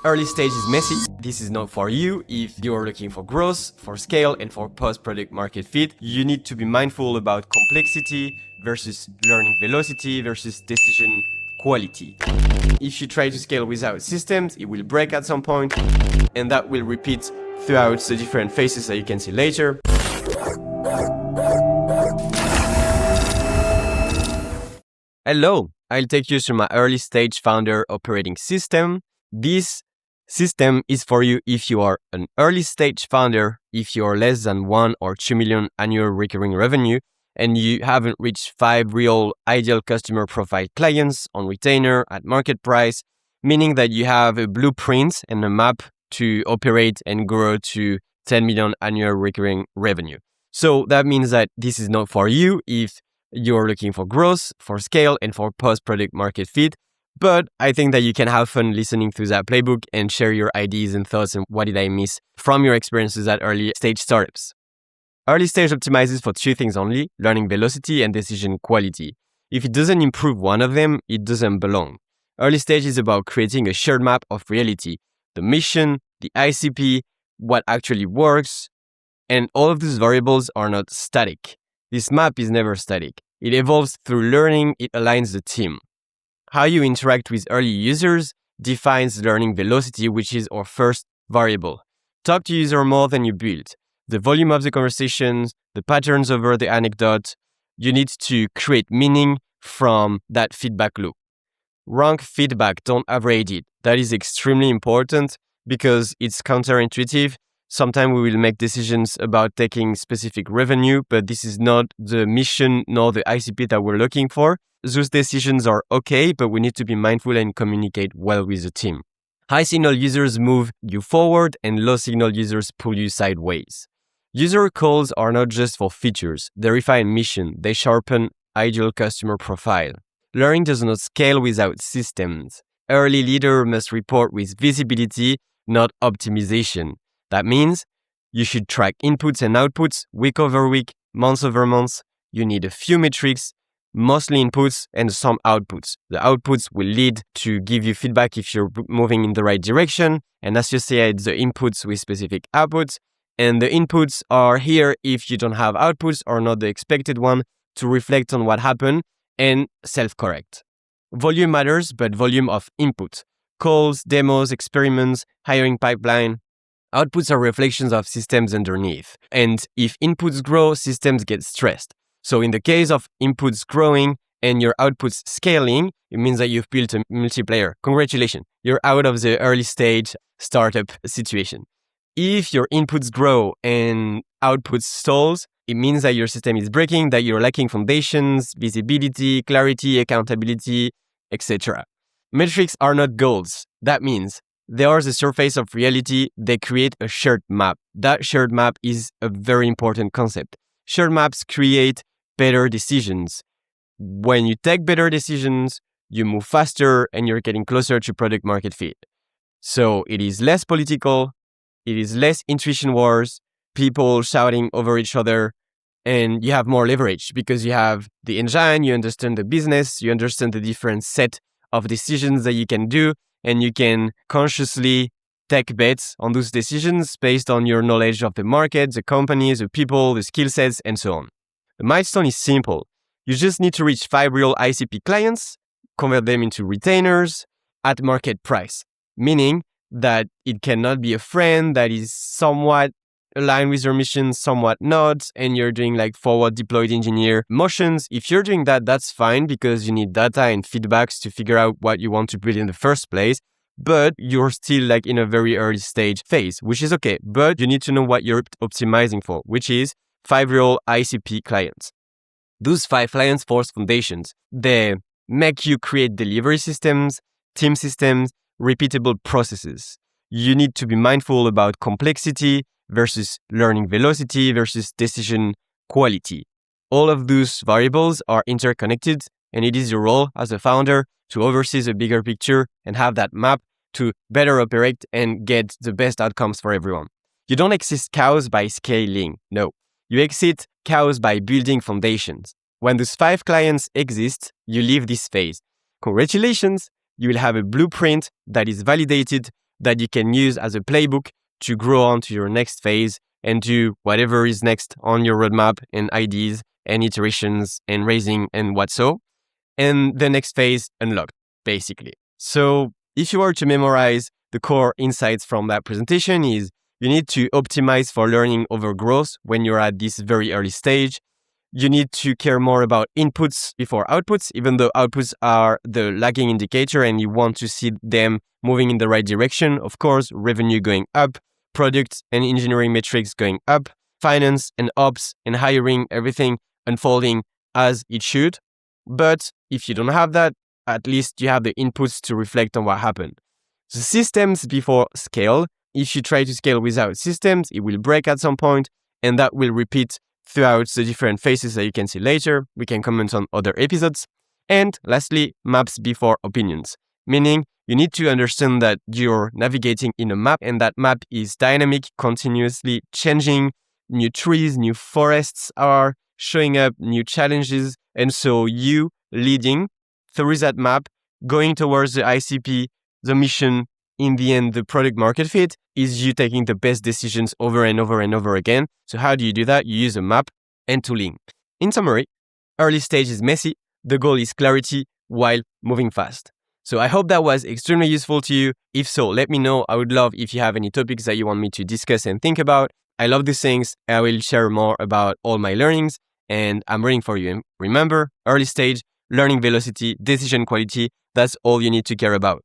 Early stage is messy. This is not for you. If you're looking for growth, for scale, and for post-product market fit, you need to be mindful about complexity versus learning velocity versus decision quality. If you try to scale without systems, it will break at some point, and that will repeat throughout the different phases that you can see later. Hello, I'll take you through my early stage founder operating system. This system is for you if you are an early stage founder, if you are less than 1 or 2 million annual recurring revenue, and you haven't reached 5 real ideal customer profile clients on retainer at market price, meaning that you have a blueprint and a map to operate and grow to 10 million annual recurring revenue. So that means that this is not for you if you're looking for growth, for scale, and for post-product market fit. But I think that you can have fun listening through that playbook and share your ideas and thoughts and what did I miss from your experiences at early stage startups. Early stage optimizes for 2 things only, learning velocity and decision quality. If it doesn't improve one of them, it doesn't belong. Early stage is about creating a shared map of reality, the mission, the ICP, what actually works, and all of these variables are not static. This map is never static. It evolves through learning, it aligns the team. How you interact with early users defines learning velocity, which is our first variable. Talk to user more than you build. The volume of the conversations, the patterns over the anecdote. You need to create meaning from that feedback loop. Rank feedback, don't average it. That is extremely important because it's counterintuitive. Sometimes we will make decisions about taking specific revenue, but this is not the mission nor the ICP that we're looking for. Those decisions are okay, but we need to be mindful and communicate well with the team. High signal users move you forward and low signal users pull you sideways. User calls are not just for features. They refine mission. They sharpen ideal customer profile. Learning does not scale without systems. Early leader must report with visibility, not optimization. That means you should track inputs and outputs week over week, month over month. You need a few metrics, mostly inputs and some outputs. The outputs will lead to give you feedback if you're moving in the right direction and associate the inputs with specific outputs. And the inputs are here if you don't have outputs or not the expected one to reflect on what happened and self-correct. Volume matters, but volume of input. Calls, demos, experiments, hiring pipeline. Outputs are reflections of systems underneath. And if inputs grow, systems get stressed. So in the case of inputs growing and your outputs scaling, it means that you've built a multiplayer. Congratulations, you're out of the early stage startup situation. If your inputs grow and outputs stalls, it means that your system is breaking, that you're lacking foundations, visibility, clarity, accountability, etc. Metrics are not goals. That means they are the surface of reality. They create a shared map. That shared map is a very important concept. Shared maps create better decisions. When you take better decisions, you move faster and you're getting closer to product market fit. So it is less political. It is less intuition wars, people shouting over each other, and you have more leverage because you have the engine, you understand the business, you understand the different set of decisions that you can do, and you can consciously take bets on those decisions based on your knowledge of the market, the company, the people, the skill sets, and so on. The milestone is simple. You just need to reach 5 real ICP clients, convert them into retainers at market price, meaning that it cannot be a friend that is somewhat aligned with your mission, somewhat not, and you're doing like forward deployed engineer motions. If you're doing that, that's fine because you need data and feedbacks to figure out what you want to build in the first place. But you're still like in a very early stage phase, which is okay. But you need to know what you're optimizing for, which is 5 real ICP clients. Those 5 clients force foundations. They make you create delivery systems, team systems, repeatable processes. You need to be mindful about complexity versus learning velocity versus decision quality. All of those variables are interconnected, and it is your role as a founder to oversee the bigger picture and have that map to better operate and get the best outcomes for everyone. You don't exit chaos by scaling. No, you exit chaos by building foundations. When those 5 clients exist, you leave this phase. Congratulations, you will have a blueprint that is validated, that you can use as a playbook to grow on to your next phase and do whatever is next on your roadmap and ideas and iterations and raising and what so. And the next phase, unlocked, basically. So if you were to memorize the core insights from that presentation is you need to optimize for learning over growth when you're at this very early stage. You need to care more about inputs before outputs, even though outputs are the lagging indicator and you want to see them moving in the right direction. Of course, revenue going up, product and engineering metrics going up, finance and ops and hiring, everything unfolding as it should. But if you don't have that, at least you have the inputs to reflect on what happened. So systems before scale. If you try to scale without systems, it will break at some point, and that will repeat throughout the different phases that you can see later. We can comment on other episodes. And lastly, maps before opinions, meaning you need to understand that you're navigating in a map and that map is dynamic, continuously changing. New trees, new forests are showing up, new challenges. And so you leading through that map, going towards the ICP, the mission, in the end, the product market fit, is you taking the best decisions over and over and over again. So how do you do that? You use a map and tooling. In summary, early stage is messy. The goal is clarity while moving fast. So I hope that was extremely useful to you. If so, let me know. I would love if you have any topics that you want me to discuss and think about. I love these things. I will share more about all my learnings and I'm rooting for you. And remember, early stage, learning velocity, decision quality, that's all you need to care about.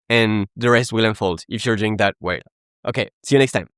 And the rest will unfold if you're doing that well. Okay, see you next time.